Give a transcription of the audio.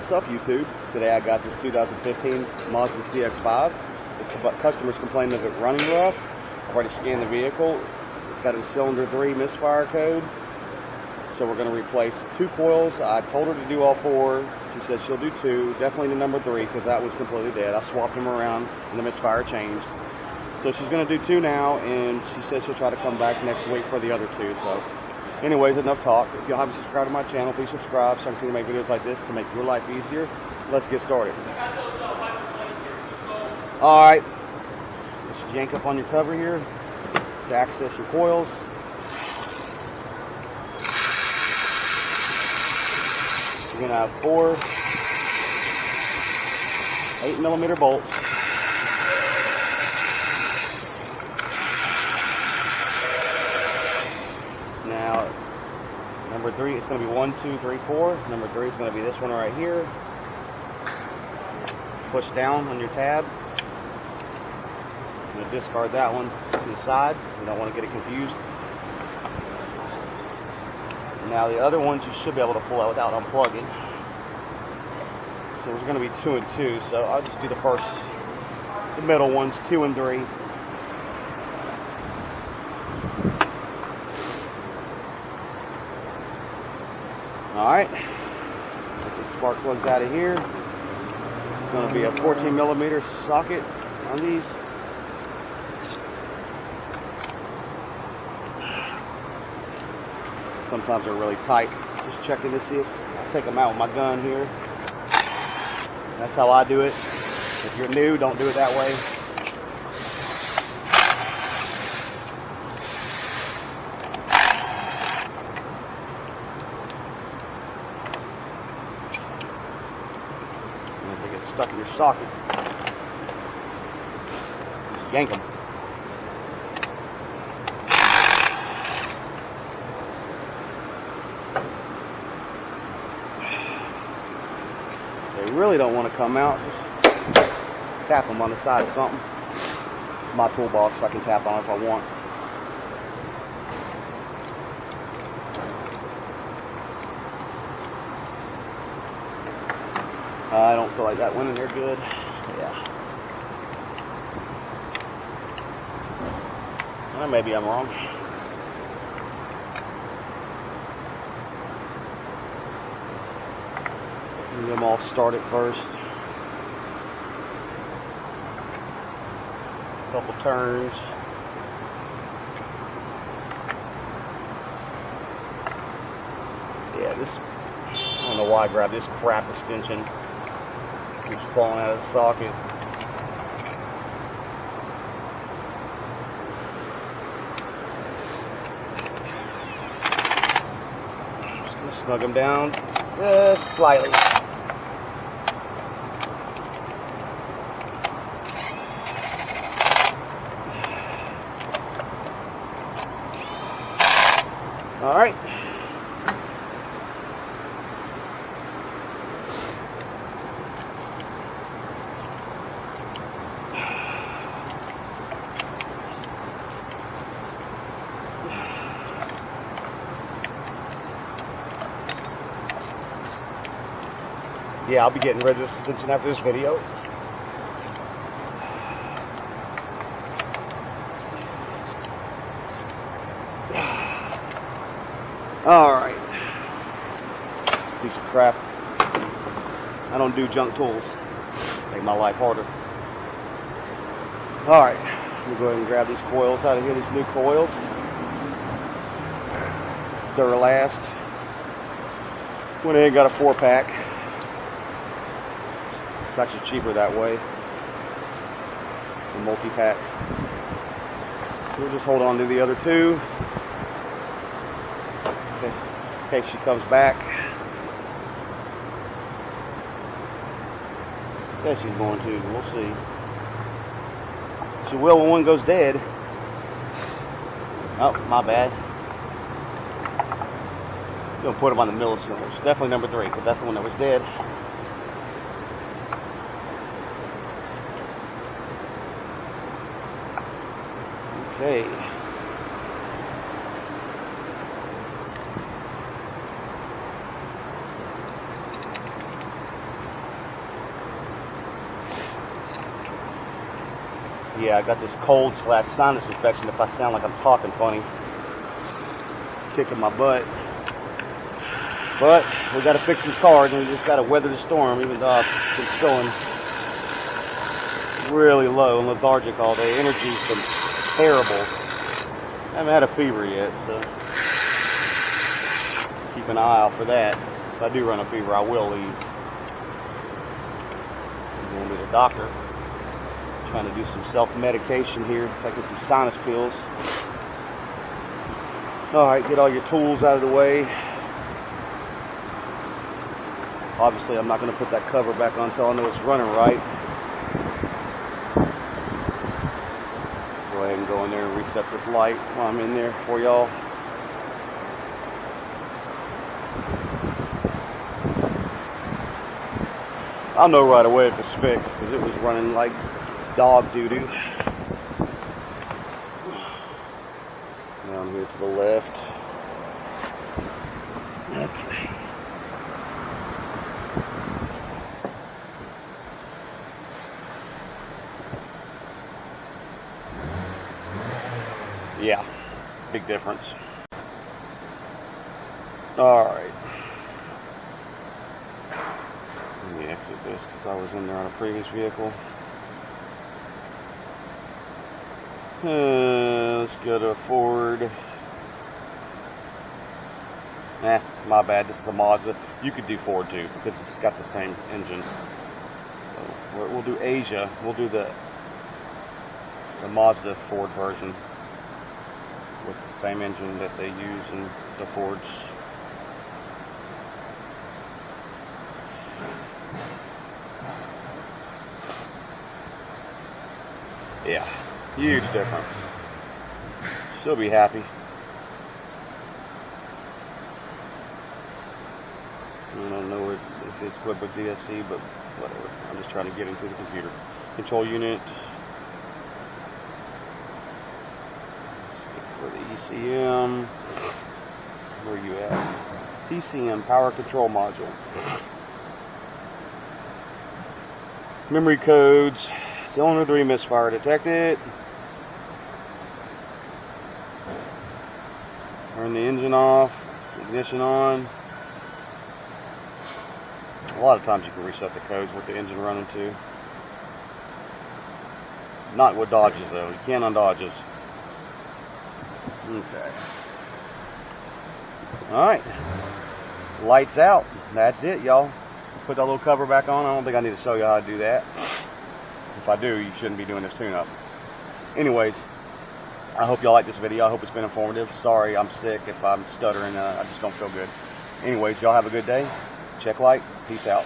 What's up, YouTube? Today I got this 2015 Mazda CX5. The customers complained of it running rough. I've already scanned the vehicle. It's got a cylinder 3 misfire code. So we're going to replace 2 coils. I told her to do all 4. She said she'll do 2. Definitely the number 3 because that was completely dead. I swapped them around and the misfire changed. So she's going to do 2 now, and she said she'll try to come back next week for the other 2. So anyways, enough talk. If you haven't subscribed to my channel, please subscribe so I can continue to make videos like this to make your life easier. Let's get started. Alright, just yank up on your cover here to access your coils. You're going to have 4 8mm bolts. Now, number 3, it's going to be 1, 2, 3, 4. Number 3 is going to be this one right here. Push down on your tab. I'm going to discard that one to the side. You don't want to get it confused. Now the other ones you should be able to pull out without unplugging. So there's going to be 2 and 2. So I'll just do the middle ones, 2 and 3. Alright, get the spark plugs out of here. It's going to be a 14mm socket on these. Sometimes they're really tight. Just checking to see if I'll take them out with my gun here. That's how I do it. If you're new, don't do it that way. Stuck in your socket. Just yank them. They really don't want to come out. Just tap them on the side of something. It's my toolbox. I can tap on it if I want. I don't feel like that went in there good. Yeah. Well, maybe I'm wrong. Get them all started first. Couple turns. Yeah, this, I don't know why I grabbed this crap extension. It's falling out of the socket. Just gonna snug them down just slightly. All right. Yeah, I'll be getting rid of this extension after this video. Alright. Piece of crap. I don't do junk tools. Make my life harder. Alright. Let me go ahead and grab these coils out of here, these new coils. Duralast. Went in and got a 4-pack. It's actually cheaper that way. The multi-pack. We'll just hold on to the other 2. Okay. In case she comes back. Says she's going to, we'll see. She will when one goes dead. Oh, my bad. I'm going to put them on the millicylinders. Definitely number 3, because that's the one that was dead. Okay. Yeah, I got this cold / sinus infection. If I sound like I'm talking funny, kicking my butt. But we got to fix these cars, and we just got to weather the storm. Even though I've been feeling really low and lethargic all day, energy's been terrible. I haven't had a fever yet, so keep an eye out for that. If I do run a fever, I will leave. I'm going to the doctor. Trying to do some self-medication here, taking some sinus pills. Alright, get all your tools out of the way. Obviously, I'm not going to put that cover back on until I know it's running right. Go ahead and go in there and reset this light while I'm in there for y'all. I'll know right away if it's fixed because it was running like dog doo-doo. Down here to the left. Okay. Yeah, big difference. All right. Let me exit this because I was in there on a previous vehicle. Let's go to Ford. My bad. This is a Mazda. You could do Ford too because it's got the same engine. So we'll do Asia. We'll do the Mazda Ford version with the same engine that they use in the Fords. Yeah, huge difference. She'll be happy. I don't know if it's equipped with DSC, but whatever. I'm just trying to get into the computer. Control unit. For the ECM. Where are you at? PCM, power control module. Memory codes. Cylinder 3 misfire detected. Turn the engine off. Ignition on. A lot of times you can reset the codes with the engine running too. Not with Dodges though. You can't on Dodges. Okay. Alright. Lights out. That's it, y'all. Put that little cover back on. I don't think I need to show you how to do that. If I do, you shouldn't be doing this tune-up. Anyways, I hope y'all like this video. I hope it's been informative. Sorry I'm sick if I'm stuttering. I just don't feel good. Anyways, y'all have a good day. Check light. Peace out.